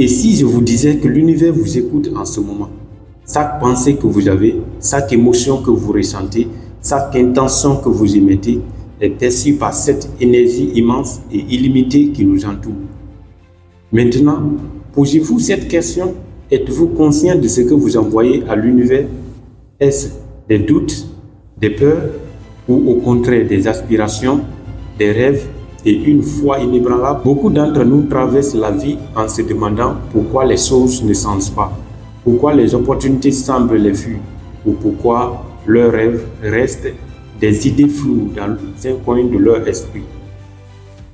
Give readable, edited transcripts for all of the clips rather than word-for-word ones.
Et si je vous disais que l'univers vous écoute en ce moment, chaque pensée que vous avez, chaque émotion que vous ressentez, chaque intention que vous émettez est perçue par cette énergie immense et illimitée qui nous entoure. Maintenant, posez-vous cette question. Êtes-vous conscient de ce que vous envoyez à l'univers? Est-ce des doutes, des peurs ou au contraire des aspirations, des rêves et une foi inébranlable? Beaucoup d'entre nous traversent la vie en se demandant pourquoi les choses ne changent pas, pourquoi les opportunités semblent les fuir ou pourquoi leurs rêves restent des idées floues dans un coin de leur esprit.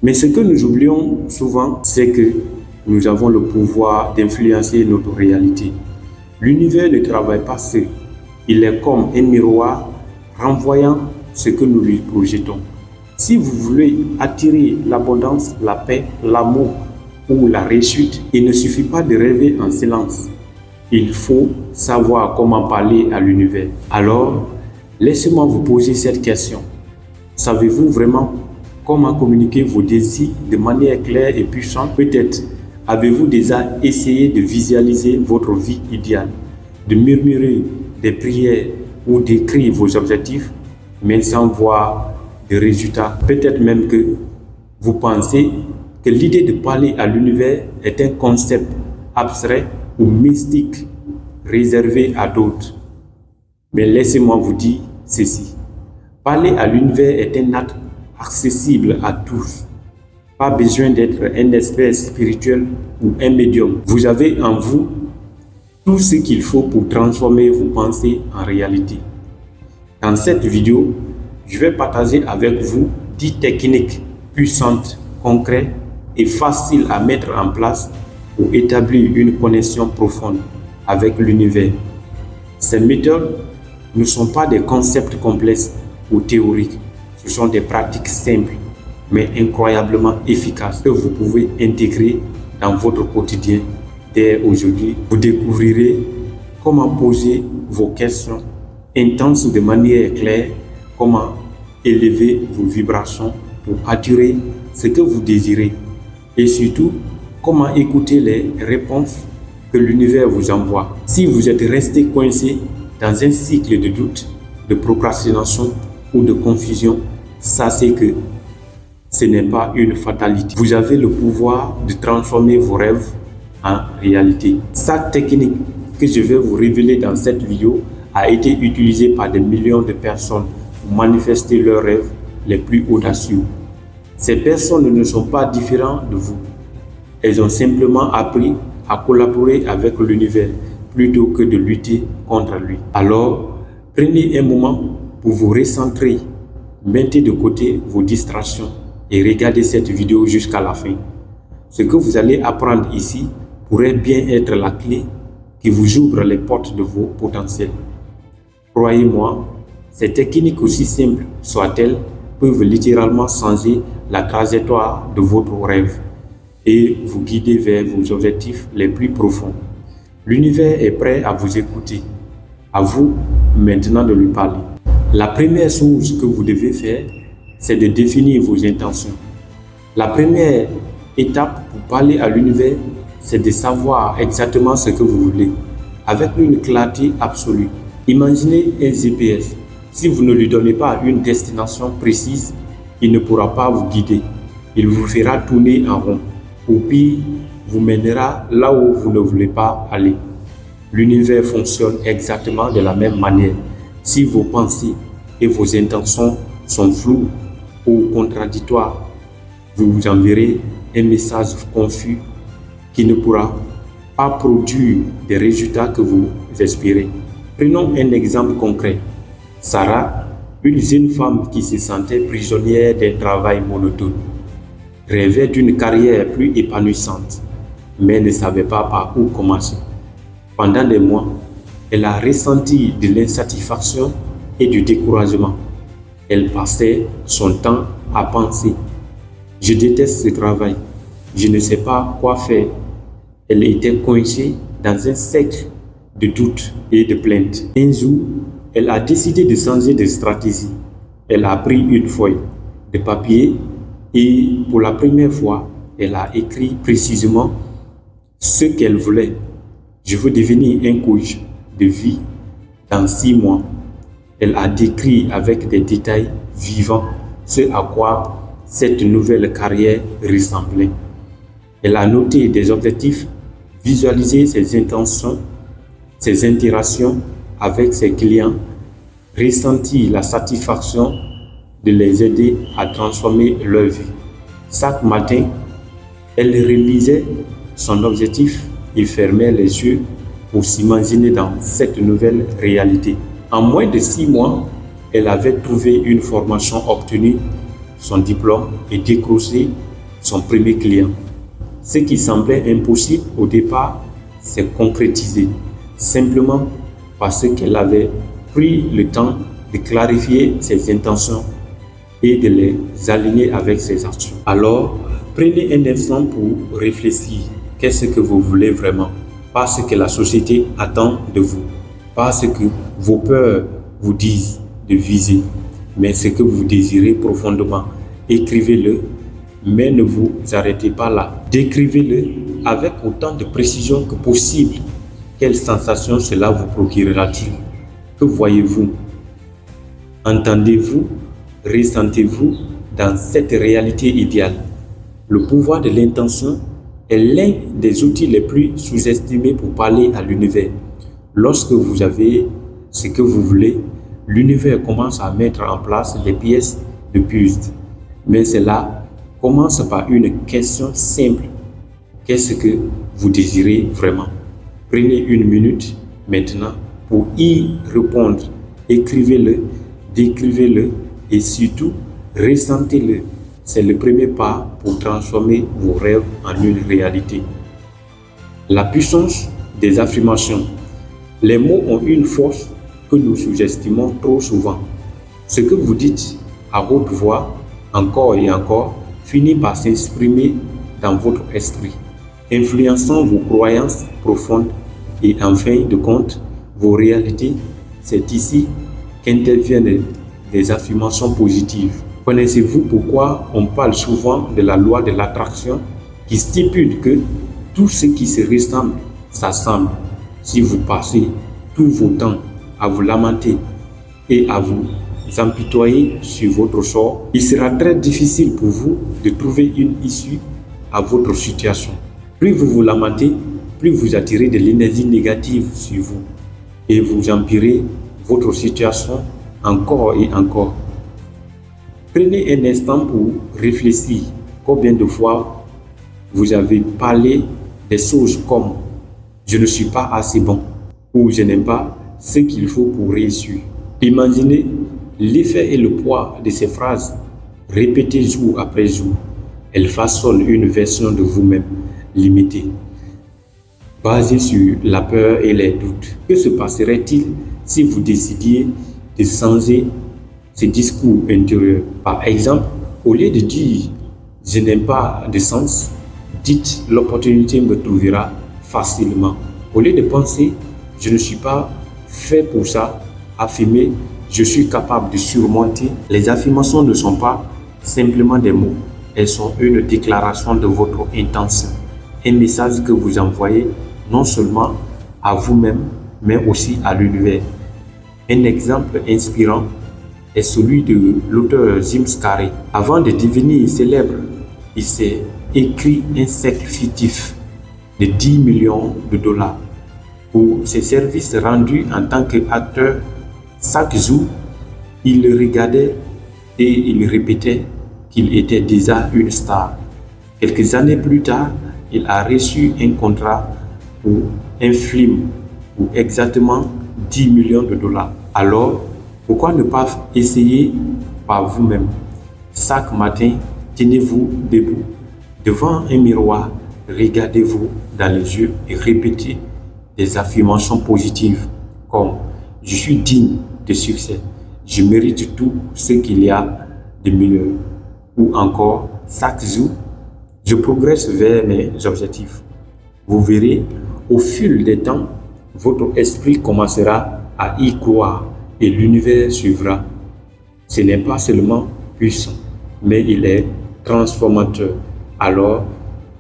Mais ce que nous oublions souvent, c'est que nous avons le pouvoir d'influencer notre réalité. L'univers ne travaille pas seul. Il est comme un miroir renvoyant ce que nous lui projetons. Si vous voulez attirer l'abondance, la paix, l'amour ou la réussite, il ne suffit pas de rêver en silence. Il faut savoir comment parler à l'univers. Alors, laissez-moi vous poser cette question. Savez-vous vraiment comment communiquer vos désirs de manière claire et puissante? Peut-être avez-vous déjà essayé de visualiser votre vie idéale, de murmurer des prières ou d'écrire vos objectifs, mais sans voir de résultats? Peut-être même que vous pensez que l'idée de parler à l'univers est un concept abstrait ou mystique réservé à d'autres. Mais laissez-moi vous dire ceci. Parler à l'univers est un acte accessible à tous. Pas besoin d'être un expert spirituel ou un médium. Vous avez en vous tout ce qu'il faut pour transformer vos pensées en réalité. Dans cette vidéo, je vais partager avec vous 10 techniques puissantes, concrètes et faciles à mettre en place pour établir une connexion profonde avec l'univers. Ces méthodes ne sont pas des concepts complexes ou théoriques, ce sont des pratiques simples mais incroyablement efficaces que vous pouvez intégrer dans votre quotidien. Dès aujourd'hui, vous découvrirez comment poser vos questions intenses de manière claire, comment élever vos vibrations pour attirer ce que vous désirez et surtout comment écouter les réponses que l'univers vous envoie. Si vous êtes resté coincé dans un cycle de doute, de procrastination ou de confusion, sachez que ce n'est pas une fatalité. Vous avez le pouvoir de transformer vos rêves en réalité. Cette technique que je vais vous révéler dans cette vidéo a été utilisée par des millions de personnes pour manifester leurs rêves les plus audacieux. Ces personnes ne sont pas différentes de vous. Elles ont simplement appris à collaborer avec l'univers plutôt que de lutter contre lui. Alors, prenez un moment pour vous recentrer, mettez de côté vos distractions et regardez cette vidéo jusqu'à la fin. Ce que vous allez apprendre ici pourrait bien être la clé qui vous ouvre les portes de vos potentiels. Croyez-moi, ces techniques, aussi simples soient-elles, peuvent littéralement changer la trajectoire de votre rêve et vous guider vers vos objectifs les plus profonds. L'univers est prêt à vous écouter. À vous maintenant de lui parler. La première chose que vous devez faire, c'est de définir vos intentions. La première étape pour parler à l'univers, c'est de savoir exactement ce que vous voulez, avec une clarté absolue. Imaginez un GPS. Si vous ne lui donnez pas une destination précise, il ne pourra pas vous guider. Il vous fera tourner en rond. Ou pire, vous mènera là où vous ne voulez pas aller. L'univers fonctionne exactement de la même manière. Si vos pensées et vos intentions sont floues ou contradictoires, vous enverrez un message confus qui ne pourra pas produire des résultats que vous espérez. Prenons un exemple concret. Sarah, une jeune femme qui se sentait prisonnière d'un travail monotone, rêvait d'une carrière plus épanouissante, mais ne savait pas par où commencer. Pendant des mois, elle a ressenti de l'insatisfaction et du découragement. Elle passait son temps à penser « Je déteste ce travail, je ne sais pas quoi faire ». Elle était coincée dans un cercle de doutes et de plaintes. Un jour, elle a décidé de changer de stratégie. Elle a pris une feuille de papier et pour la première fois, elle a écrit précisément ce qu'elle voulait. Je veux devenir un coach de vie dans 6 mois. Elle a décrit avec des détails vivants ce à quoi cette nouvelle carrière ressemblait. Elle a noté des objectifs, visualisé ses intentions, ses interactions avec ses clients, ressenti la satisfaction de les aider à transformer leur vie. Chaque matin, elle réalisait son objectif et fermait les yeux pour s'imaginer dans cette nouvelle réalité. En moins de 6 mois, elle avait trouvé une formation, obtenu son diplôme et décroché son premier client. Ce qui semblait impossible au départ s'est concrétisé, simplement parce qu'elle avait pris le temps de clarifier ses intentions et de les aligner avec ses actions. Alors, prenez un instant pour réfléchir. Qu'est-ce que vous voulez vraiment? Pas ce que la société attend de vous, pas ce que vos peurs vous disent de viser, mais ce que vous désirez profondément. Écrivez-le, mais ne vous arrêtez pas là. Décrivez-le avec autant de précision que possible. Quelle sensation cela vous procurera-t-il? Que voyez-vous? Entendez-vous? Ressentez-vous dans cette réalité idéale? Le pouvoir de l'intention est l'un des outils les plus sous-estimés pour parler à l'univers. Lorsque vous avez ce que vous voulez, l'univers commence à mettre en place les pièces de puzzle. Mais cela commence par une question simple. Qu'est-ce que vous désirez vraiment? Prenez 1 minute maintenant pour y répondre. Écrivez-le, décrivez-le et surtout, ressentez-le. C'est le premier pas pour transformer vos rêves en une réalité. La puissance des affirmations. Les mots ont une force que nous sous-estimons trop souvent. Ce que vous dites à haute voix, encore et encore, finit par s'exprimer dans votre esprit, influençant vos croyances profondes et en fin de compte, vos réalités. C'est ici qu'interviennent des affirmations positives. Connaissez-vous pourquoi on parle souvent de la loi de l'attraction qui stipule que tout ce qui se ressemble s'assemble? Si vous passez tout vos temps à vous lamenter et à vous empitoyer sur votre sort, il sera très difficile pour vous de trouver une issue à votre situation. Plus vous vous lamentez, plus vous attirez de l'énergie négative sur vous et vous empirez votre situation encore et encore. Prenez un instant pour réfléchir. Combien de fois vous avez parlé des choses comme « je ne suis pas assez bon » ou « je n'aime pas ce qu'il faut pour réussir ». Imaginez l'effet et le poids de ces phrases répétées jour après jour. Elles façonnent une version de vous-même limitée, basée sur la peur et les doutes. Que se passerait-il si vous décidiez de changer ce discours intérieur? Par exemple, au lieu de dire « je n'ai pas de sens », dites « l'opportunité me trouvera facilement ». Au lieu de penser « je ne suis pas fait pour ça », affirmez « je suis capable de surmonter ». Les affirmations ne sont pas simplement des mots, elles sont une déclaration de votre intention, un message que vous envoyez non seulement à vous-même, mais aussi à l'univers. Un exemple inspirant est celui de l'auteur Jim Carrey. Avant de devenir célèbre, il s'est écrit un chèque fictif de 10 millions de dollars pour ses services rendus en tant qu'acteur. Chaque jour, il le regardait et il répétait qu'il était déjà une star. Quelques années plus tard, il a reçu un contrat pour un film pour exactement 10 millions de dollars. Alors, pourquoi ne pas essayer par vous-même? Chaque matin, tenez-vous debout devant un miroir, regardez-vous dans les yeux et répétez des affirmations positives comme « je suis digne de succès, je mérite tout ce qu'il y a de meilleur » ou encore « chaque jour, je progresse vers mes objectifs ». Vous verrez, au fil des temps, votre esprit commencera à y croire et l'univers suivra. Ce n'est pas seulement puissant, mais il est transformateur. Alors,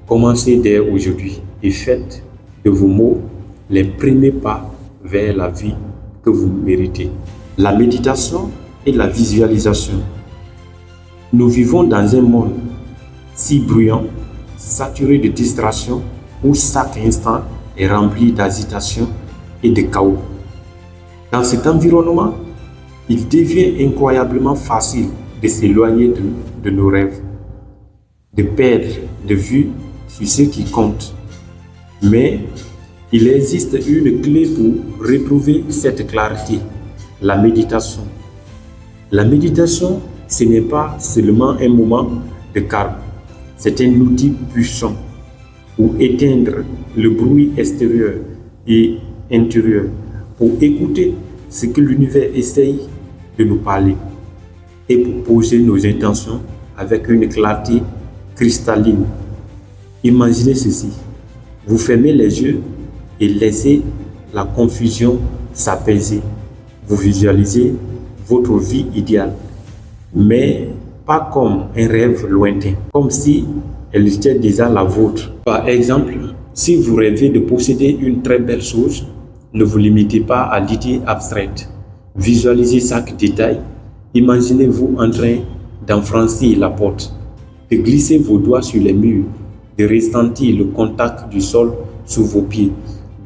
commencez dès aujourd'hui. et faites de vos mots les premiers pas vers la vie que vous méritez. La méditation et la visualisation. Nous vivons dans un monde si bruyant, saturé de distractions, où chaque instant est rempli d'agitation et de chaos. Dans cet environnement, il devient incroyablement facile de s'éloigner de nos rêves, de perdre de vue sur ce qui compte. Mais il existe une clé pour retrouver cette clarté, la méditation. La méditation, ce n'est pas seulement un moment de calme, c'est un outil puissant pour éteindre le bruit extérieur et intérieur, pour écouter ce que l'univers essaye de nous parler et pour poser nos intentions avec une clarté cristalline. Imaginez ceci, vous fermez les yeux et laissez la confusion s'apaiser. Vous visualisez votre vie idéale, mais pas comme un rêve lointain, comme si elle était déjà la vôtre. Par exemple, si vous rêvez de posséder une très belle chose, ne vous limitez pas à l'idée abstraite. Visualisez chaque détail. Imaginez-vous en train d'enfoncer la porte, de glisser vos doigts sur les murs, de ressentir le contact du sol sous vos pieds.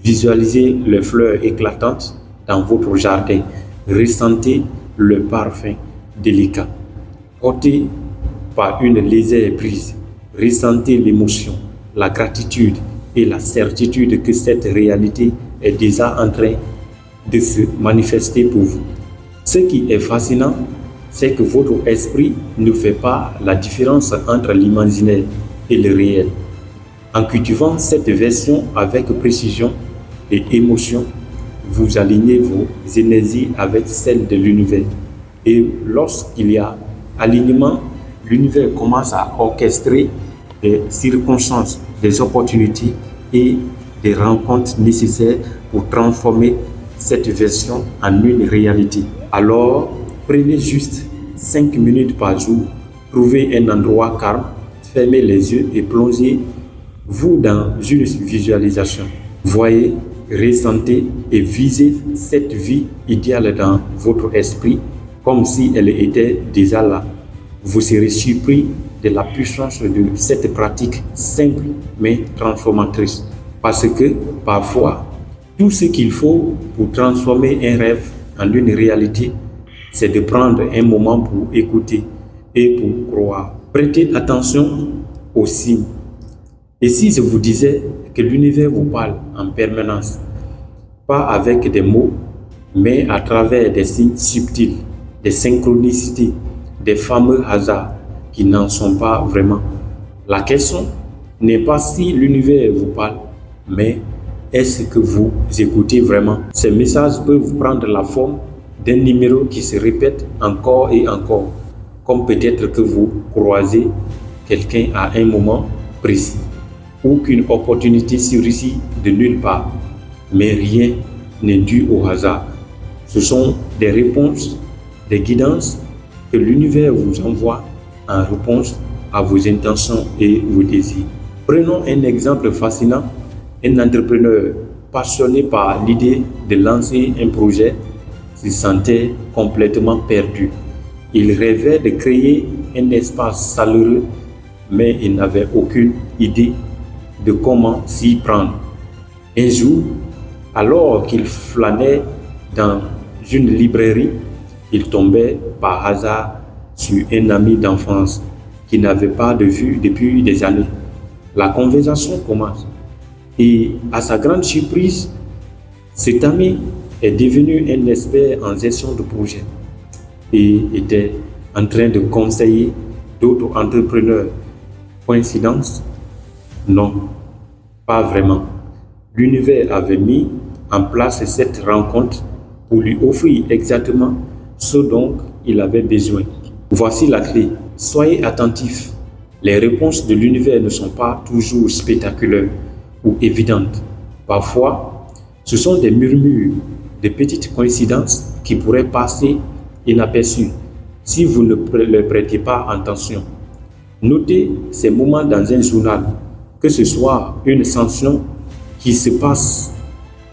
Visualisez les fleurs éclatantes dans votre jardin. Ressentez le parfum délicat, porté par une légère brise. Ressentez l'émotion, la gratitude et la certitude que cette réalité est déjà en train de se manifester pour vous. Ce qui est fascinant, c'est que votre esprit ne fait pas la différence entre l'imaginaire et le réel. En cultivant cette version avec précision et émotion, vous alignez vos énergies avec celles de l'univers. Et lorsqu'il y a alignement, l'univers commence à orchestrer des circonstances, des opportunités et des rencontres nécessaires pour transformer cette version en une réalité. Alors, prenez juste 5 minutes par jour, trouvez un endroit calme, fermez les yeux et plongez-vous dans une visualisation. Voyez, ressentez et visez cette vie idéale dans votre esprit comme si elle était déjà là. Vous serez surpris de la puissance de cette pratique simple mais transformatrice. Parce que parfois, tout ce qu'il faut pour transformer un rêve en une réalité, c'est de prendre un moment pour écouter et pour croire. Prêtez attention aux signes. Et si je vous disais que l'univers vous parle en permanence, pas avec des mots, mais à travers des signes subtils, des synchronicités, des fameux hasards qui n'en sont pas vraiment. La question n'est pas si l'univers vous parle, mais est-ce que vous écoutez vraiment? Ces messages peuvent prendre la forme d'un numéro qui se répète encore et encore, comme peut-être que vous croisez quelqu'un à un moment précis, ou qu'une opportunité surgit de nulle part. Mais rien n'est dû au hasard. Ce sont des réponses, des guidances que l'univers vous envoie en réponse à vos intentions et vos désirs. Prenons un exemple fascinant. Un entrepreneur passionné par l'idée de lancer un projet se sentait complètement perdu. Il rêvait de créer un espace chaleureux, mais il n'avait aucune idée de comment s'y prendre. Un jour, alors qu'il flânait dans une librairie, il tombait par hasard sur un ami d'enfance qu'il n'avait pas de vue depuis des années. La conversation commence. Et à sa grande surprise, cet ami est devenu un expert en gestion de projet et était en train de conseiller d'autres entrepreneurs. Coïncidence? Non, pas vraiment. L'univers avait mis en place cette rencontre pour lui offrir exactement ce dont il avait besoin. Voici la clé. Soyez attentifs. Les réponses de l'univers ne sont pas toujours spectaculaires ou évidentes. Parfois, ce sont des murmures, des petites coïncidences qui pourraient passer inaperçues si vous ne leur prêtez pas attention. Notez ces moments dans un journal que ce soit une chanson qui se passe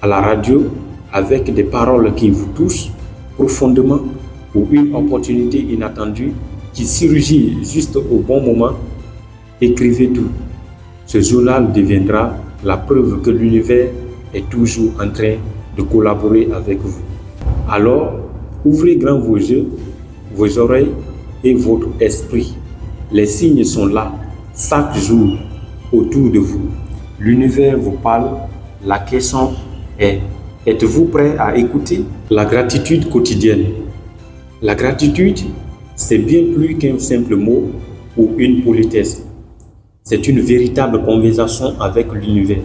à la radio avec des paroles qui vous touchent profondément ou une opportunité inattendue qui surgit juste au bon moment, écrivez tout. Ce journal deviendra la preuve que l'univers est toujours en train de collaborer avec vous. Alors, ouvrez grand vos yeux, vos oreilles et votre esprit. Les signes sont là, chaque jour, autour de vous. L'univers vous parle. La question est, êtes-vous prêt à écouter? La gratitude quotidienne. La gratitude, c'est bien plus qu'un simple mot ou une politesse. C'est une véritable conversation avec l'univers.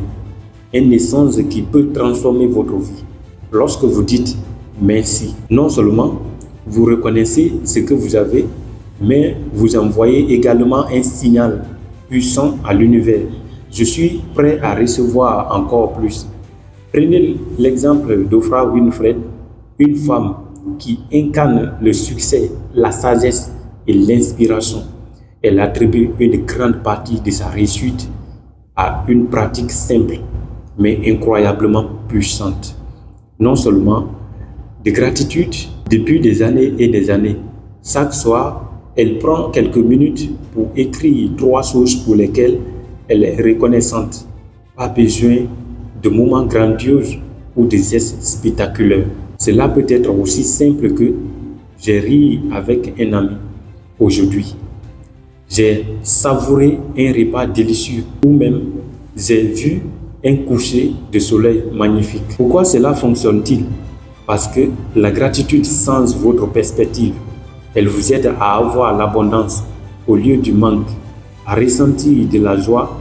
Un essence qui peut transformer votre vie. Lorsque vous dites merci, non seulement vous reconnaissez ce que vous avez, mais vous envoyez également un signal puissant à l'univers. Je suis prêt à recevoir encore plus. Prenez l'exemple d'Oprah Winfrey, une femme qui incarne le succès, la sagesse et l'inspiration. Elle attribue une grande partie de sa réussite à une pratique simple, mais incroyablement puissante. Non seulement de gratitude, depuis des années et des années, chaque soir, elle prend quelques minutes pour écrire 3 choses pour lesquelles elle est reconnaissante. Pas besoin de moments grandioses ou de gestes spectaculaires. Cela peut être aussi simple que j'ai ri avec un ami aujourd'hui. J'ai savouré un repas délicieux ou même j'ai vu un coucher de soleil magnifique. Pourquoi cela fonctionne-t-il? Parce que la gratitude change votre perspective. Elle vous aide à avoir l'abondance au lieu du manque, à ressentir de la joie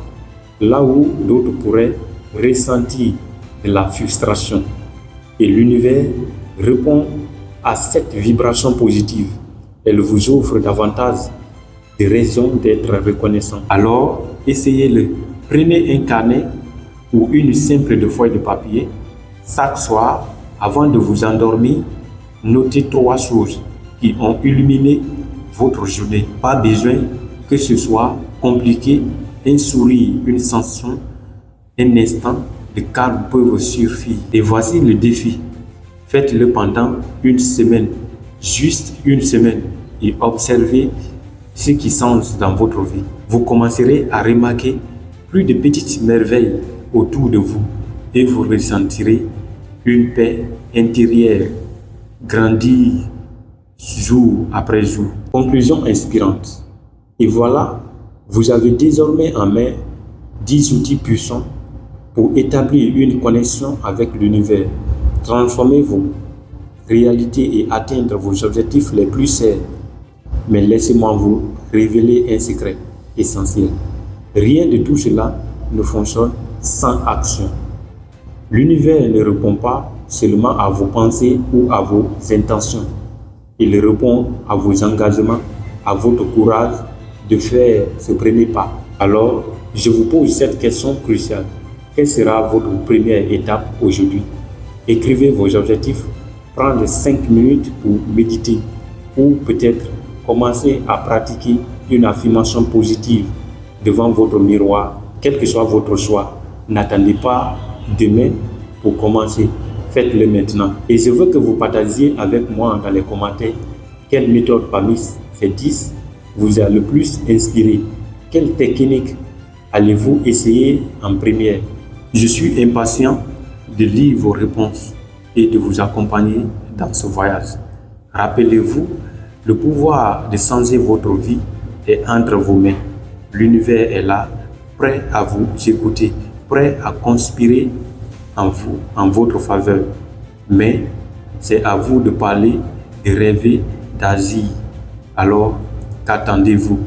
là où d'autres pourraient ressentir de la frustration. Et l'univers répond à cette vibration positive. Elle vous offre davantage de raisons d'être reconnaissant. Alors, essayez-le. Prenez un carnet ou une simple feuille de papier. Chaque soir, avant de vous endormir, notez 3 choses qui ont illuminé votre journée. Pas besoin que ce soit compliqué. Un sourire, une sensation, un instant de calme peuvent suffire. Et voici le défi. Faites-le pendant une semaine, juste une semaine, et observez ce qui change dans votre vie. Vous commencerez à remarquer plus de petites merveilles autour de vous et vous ressentirez une paix intérieure grandir jour après jour. Conclusion inspirante. Et voilà, vous avez désormais en main 10 outils puissants pour établir une connexion avec l'univers, transformer vos réalités et atteindre vos objectifs les plus chers. Mais laissez-moi vous révéler un secret essentiel. Rien de tout cela ne fonctionne sans action. L'univers ne répond pas seulement à vos pensées ou à vos intentions. Il répond à vos engagements, à votre courage de faire ce premier pas. Alors, je vous pose cette question cruciale. Quelle sera votre première étape aujourd'hui? Écrivez vos objectifs, prenez 5 minutes pour méditer ou peut-être commencer à pratiquer une affirmation positive devant votre miroir. Quel que soit votre choix, n'attendez pas demain pour commencer. Faites-le maintenant. Et je veux que vous partagiez avec moi dans les commentaires quelle méthode parmi ces 10 vous a le plus inspiré. Quelle technique allez-vous essayer en première? Je suis impatient de lire vos réponses et de vous accompagner dans ce voyage. Rappelez-vous, le pouvoir de changer votre vie est entre vos mains. L'univers est là, prêt à vous écouter, prêt à conspirer en vous, en votre faveur. Mais c'est à vous de parler, de rêver, d'agir. Alors, qu'attendez-vous?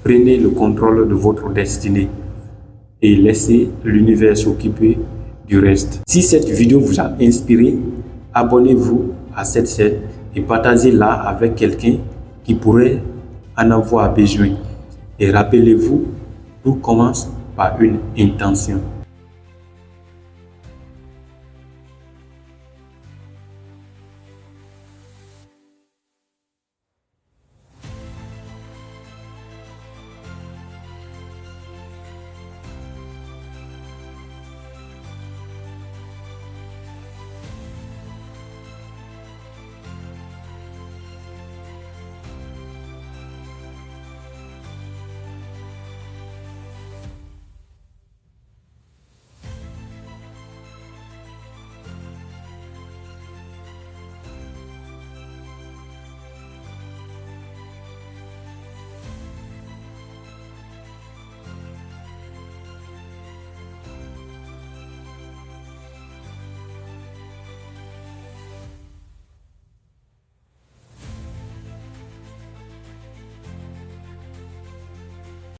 Prenez le contrôle de votre destinée et laissez l'univers s'occuper du reste. Si cette vidéo vous a inspiré, abonnez-vous à cette chaîne et partagez-la avec quelqu'un qui pourrait en avoir besoin. Et rappelez-vous, tout commence par une intention.